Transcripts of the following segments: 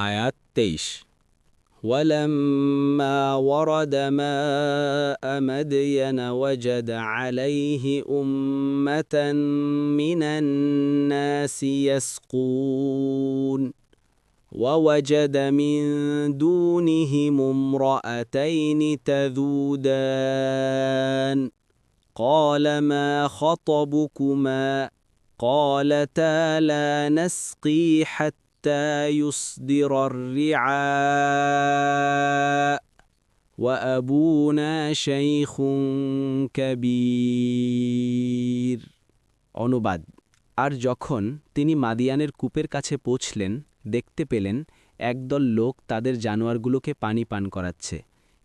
আয়াত ২৩ ولما ورد ماء مدين وجد عليه أمة من الناس يسقون ووجد من دونهم امرأتين تذودان قال ما خطبكما قالتا لا نسقي حتى يصدر الرعاء وأبونا شيخ كبير। অনুবাদ। আর যখন তিনি মাদিয়ানের কূপের কাছে পৌঁছলেন, দেখতে পেলেন একদল লোক তাদের জানোয়ারগুলোকে পানি পান করাচ্ছে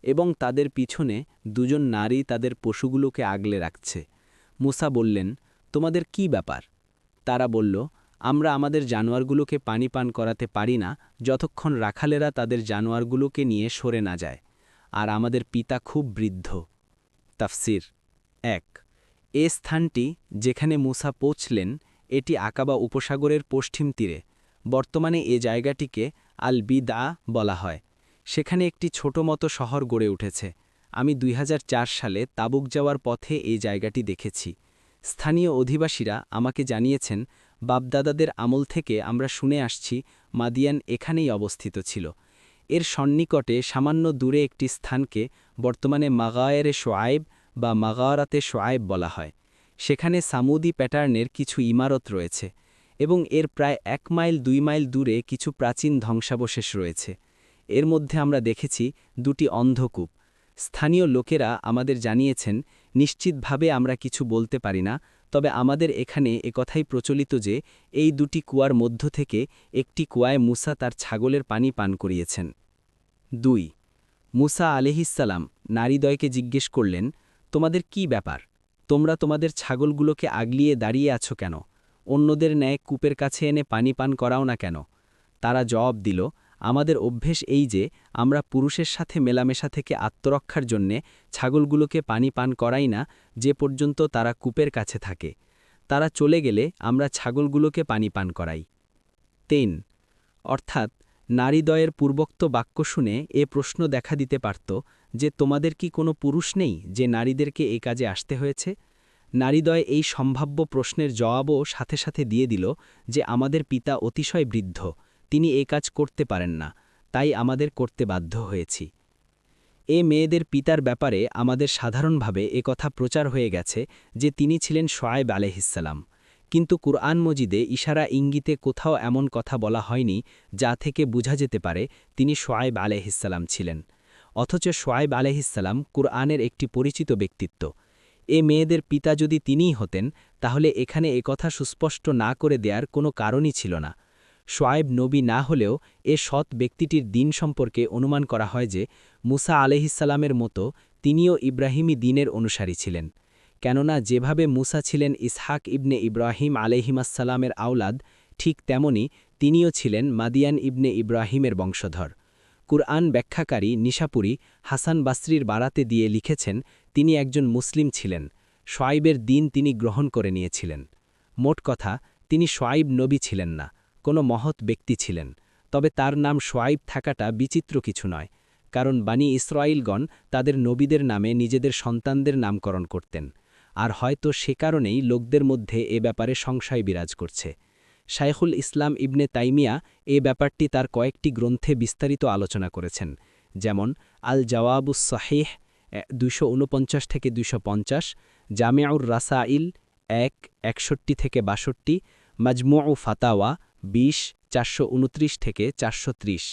এবং তাদের পিছনে দুজন নারী তাদের পশুগুলোকে আগলে রাখছে। মুসা বললেন, তোমাদের কি ব্যাপার? তারা বলল, আমরা আমাদের জানোয়ারগুলোকে পানি পান করাতে পারি না যতক্ষণ রাখালেরা তাদের জানোয়ারগুলোকে নিয়ে সরে না যায়, আর আমাদের পিতা খুব বৃদ্ধ। তাফসির ১। এ স্থানটি যেখানে মুসা পৌঁছলেন এটি আকাবা উপসাগরের পশ্চিম তীরে। বর্তমানে এ জায়গাটিকে আল বিদা বলা হয়। সেখানে একটি ছোট মতো শহর গড়ে উঠেছে। আমি ২০০৪ সালে তাবুক যাওয়ার পথে এই জায়গাটি দেখেছি। স্থানীয় অধিবাসীরা আমাকে জানিয়েছেন, বাপদাদাদের আমল থেকে আমরা শুনে আসছি মাদিয়ান এখানেই অবস্থিত ছিল। এর সন্নিকটে সামান্য দূরে একটি স্থানকে বর্তমানে মাগায়েরে শোয়াইব বা মাগারাতে শোয়াইব বলা হয়। সেখানে সামুদি প্যাটার্নের কিছু ইমারত রয়েছে এবং এর প্রায় ১ মাইল ২ মাইল দূরে কিছু প্রাচীন ধ্বংসাবশেষ রয়েছে। এর মধ্যে আমরা দেখেছি দুটি অন্ধকূপ। স্থানীয় লোকেরা আমাদের জানিয়েছেন, নিশ্চিতভাবে আমরা কিছু বলতে পারি না, তবে আমাদের এখানে একথাই প্রচলিত যে এই দুটি কুয়ার মধ্য থেকে একটি কুয়ায় মুসা তার ছাগলের পানি পান করিয়েছেন। ২। মুসা আলাইহিসসালাম নারীদ্বয়কে জিজ্ঞেস করলেন, তোমাদের কি ব্যাপার? তোমরা তোমাদের ছাগলগুলোকে আগলিয়ে দাঁড়িয়ে আছো কেন? অন্যদের ন্যায় কূপের কাছে এনে পানি পান করাও না কেন? তারা জবাব দিল, আমাদের অভ্যেস এই যে আমরা পুরুষের সাথে মেলামেশা থেকে আত্মরক্ষার জন্যে ছাগলগুলোকে পানি পান করাই না যে পর্যন্ত তারা কূপের কাছে থাকে। তারা চলে গেলে আমরা ছাগলগুলোকে পানি পান করাই। ৩। অর্থাৎ নারীদ্বয়ের পূর্বোক্ত বাক্য শুনে এ প্রশ্ন দেখা দিতে পারত যে তোমাদের কি কোনো পুরুষ নেই যে নারীদেরকে এই কাজে আসতে হয়েছে? নারীদ্বয় এই সম্ভাব্য প্রশ্নের জবাবও সাথে সাথে দিয়ে দিল যে আমাদের পিতা অতিশয় বৃদ্ধ, তিনি এই কাজ করতে পারেন না, তাই আমাদের করতে বাধ্য হয়েছি। এ মেয়েদের পিতার ব্যাপারে আমাদের সাধারণভাবে কথা প্রচার হয়ে গেছে যে তিনি ছিলেন শোয়াইব আলাইহিসসালাম, কিন্তু কুরআন মজিদে ইশারা ইঙ্গিতে কোথাও এমন কথা বলা হয়নি যা থেকে বোঝা যেতে পারে তিনি শোয়াইব আলাইহিসসালাম ছিলেন। অথচ শোয়াইব আলাইহিসসালাম কুরআনের একটি পরিচিত ব্যক্তিত্ব। এ মেয়েদের পিতা যদি তিনিই হতেন তাহলে এখানে একথা সুস্পষ্ট না করে দেওয়ার কোনো কারণই ছিল না। শোয়াইব নবী না হলেও এ সৎ ব্যক্তিটির দিন সম্পর্কে অনুমান করা হয় যে মুসা আলাইহিসসালামের মতো তিনিও ইব্রাহিমী দিনের অনুসারী ছিলেন। কেননা যেভাবে মুসা ছিলেন ইসহাক ইবনে ইব্রাহিম আলাইহিমাসসালামের আওলাদ, ঠিক তেমনি তিনিও ছিলেন মাদিয়ান ইবনে ইব্রাহিমের বংশধর। কুরআন ব্যাখ্যাকারী নিশাপুরী হাসান বাসরির বারাতে দিয়ে লিখেছেন, তিনি একজন মুসলিম ছিলেন। শোয়াইবের দিন তিনি গ্রহণ করে নিয়েছিলেন। মোট কথা, তিনি শোয়াইব নবী ছিলেন না, কোনো মহৎ ব্যক্তি ছিলেন। তবে তার নাম শোয়াইব থাকাটা বিচিত্র কিছু নয়, কারণ বানি ইসরাইলগণ তাদের নবীদের নামে নিজেদের সন্তানদের নামকরণ করতেন, আর হয়তো সে কারণেই লোকদের মধ্যে এ ব্যাপারে সংশয় বিরাজ করছে। শাইখুল ইসলাম ইবনে তাইমিয়া এ ব্যাপারটি তার কয়েকটি গ্রন্থে বিস্তারিত আলোচনা করেছেন, যেমন আল জওয়াবুস সহিহ ২৪৯-২৫০, জামিউর রাসাইল ১-৬১-৬২, মাজমুউ ফাতাওয়া ২০-৪২৯-৪৩০।